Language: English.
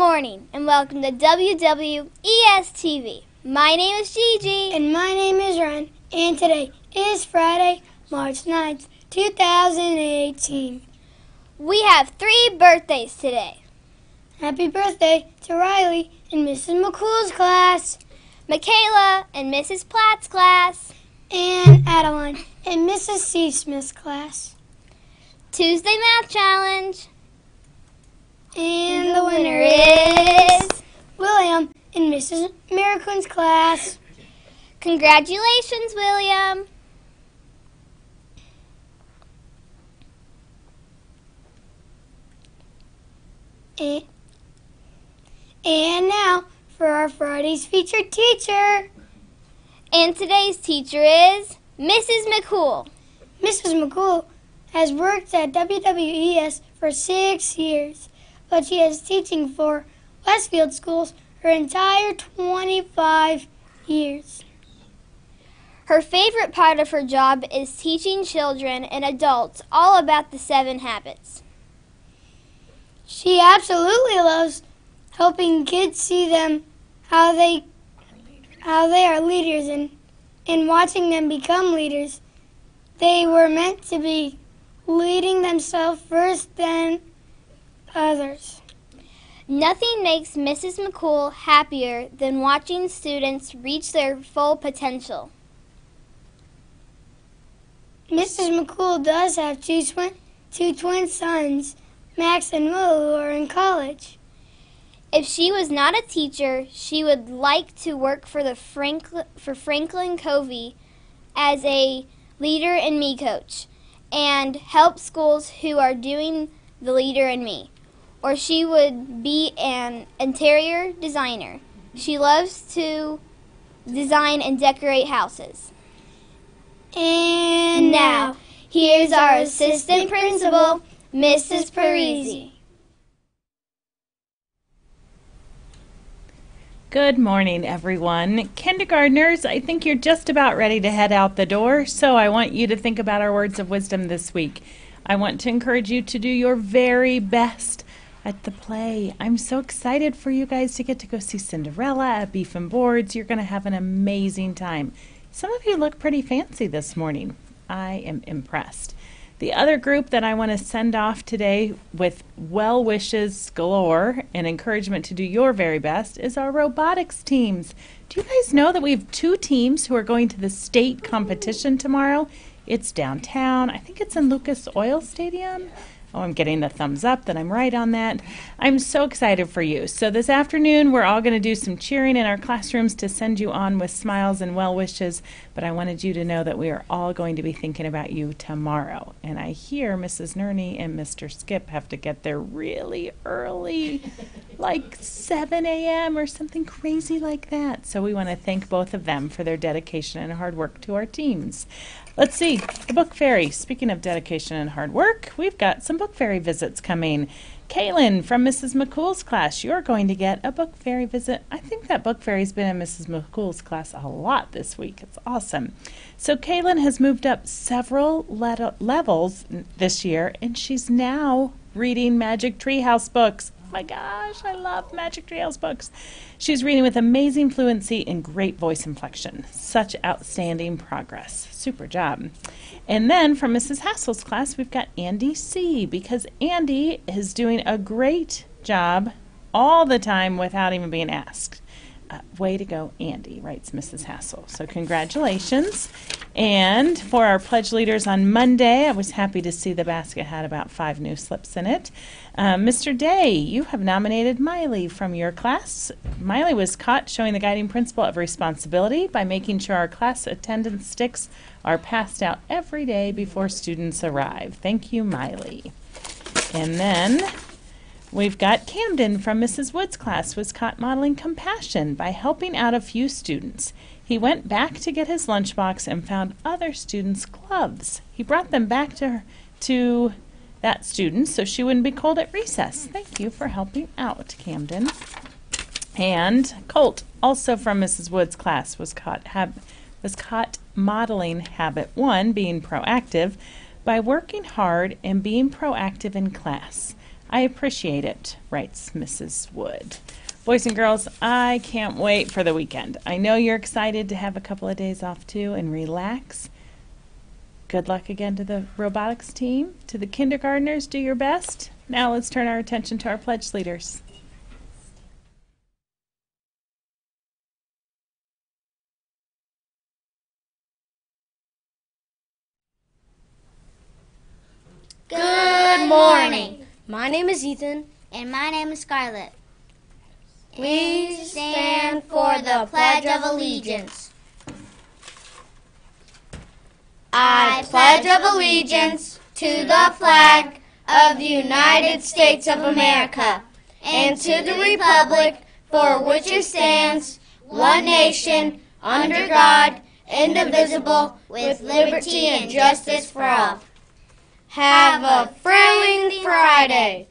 morning and welcome to WWES TV. My name is Gigi. And my name is Ron. And today is Friday, March 9th, 2018. We have 3 birthdays today. Happy birthday to Riley in Mrs. McCool's class. Michaela in Mrs. Platt's class. And Adeline in Mrs. C. Smith's class. Tuesday Math Challenge. And the winner is William in Mrs. Miracon's class. Congratulations, William. And now for our Friday's featured teacher. And today's teacher is Mrs. McCool. Mrs. McCool has worked at WWES for 6 years, but she is teaching for Westfield schools her entire 25 years. Her favorite part of her job is teaching children and adults all about the 7 habits. She absolutely loves helping kids see them how they are leaders and watching them become leaders. They were meant to be leading themselves first, then others. Nothing makes Mrs. McCool happier than watching students reach their full potential. Mrs. McCool does have two twin sons, Max and Will, who are in college. If she was not a teacher, she would like to work for Franklin Covey as a Leader in Me coach and help schools who are doing the Leader in Me. Or she would be an interior designer. She loves to design and decorate houses. And now, here's our assistant principal, Mrs. Parisi. Good morning, everyone. Kindergartners, I think you're just about ready to head out the door, so I want you to think about our words of wisdom this week. I want to encourage you to do your very best at the play. I'm so excited for you guys to get to go see Cinderella at Beef and Boards. You're going to have an amazing time. Some of you look pretty fancy this morning. I am impressed. The other group that I want to send off today with well wishes galore and encouragement to do your very best is our robotics teams. Do you guys know that we have 2 teams who are going to the state competition tomorrow? It's downtown. I think it's in Lucas Oil Stadium. Oh, I'm getting the thumbs up that I'm right on that. I'm so excited for you. So this afternoon, we're all going to do some cheering in our classrooms to send you on with smiles and well wishes. But I wanted you to know that we are all going to be thinking about you tomorrow. And I hear Mrs. Nerney and Mr. Skip have to get there really early, like 7 a.m. or something crazy like that. So we want to thank both of them for their dedication and hard work to our teams. Let's see, the Book Fairy. Speaking of dedication and hard work, we've got some Book Fairy visits coming. Kaylin from Mrs. McCool's class, you're going to get a Book Fairy visit. I think that Book Fairy's been in Mrs. McCool's class a lot this week. It's awesome. So Kaylin has moved up several levels this year, and she's now reading Magic Treehouse books. Oh my gosh, I love Magic Treehouse books. She's reading with amazing fluency and great voice inflection. Such outstanding progress. Super job. And then from Mrs. Hassel's class, we've got Andy C. because Andy is doing a great job all the time without even being asked. Way to go, Andy, writes Mrs. Hassel. So congratulations. And for our pledge leaders on Monday, I was happy to see the basket had about 5 new slips in it. Mr. Day, you have nominated Miley from your class. Miley was caught showing the guiding principle of responsibility by making sure our class attendance sticks are passed out every day before students arrive. Thank you, Miley. And then we've got Camden from Mrs. Wood's class was caught modeling compassion by helping out a few students. He went back to get his lunchbox and found other students' gloves. He brought them back to that student so she wouldn't be cold at recess. Thank you for helping out, Camden. And Colt, also from Mrs. Wood's class, was caught modeling habit 1, being proactive, by working hard and being proactive in class. I appreciate it, writes Mrs. Wood. Boys and girls, I can't wait for the weekend. I know you're excited to have a couple of days off too and relax. Good luck again to the robotics team. To the kindergartners, do your best. Now let's turn our attention to our pledge leaders. Good morning. My name is Ethan. And my name is Scarlett. We stand for the Pledge of Allegiance. I pledge allegiance to the flag of the United States of America and to the republic for which it stands, one nation, under God, indivisible, with liberty and justice for all. Have a friendly Friday.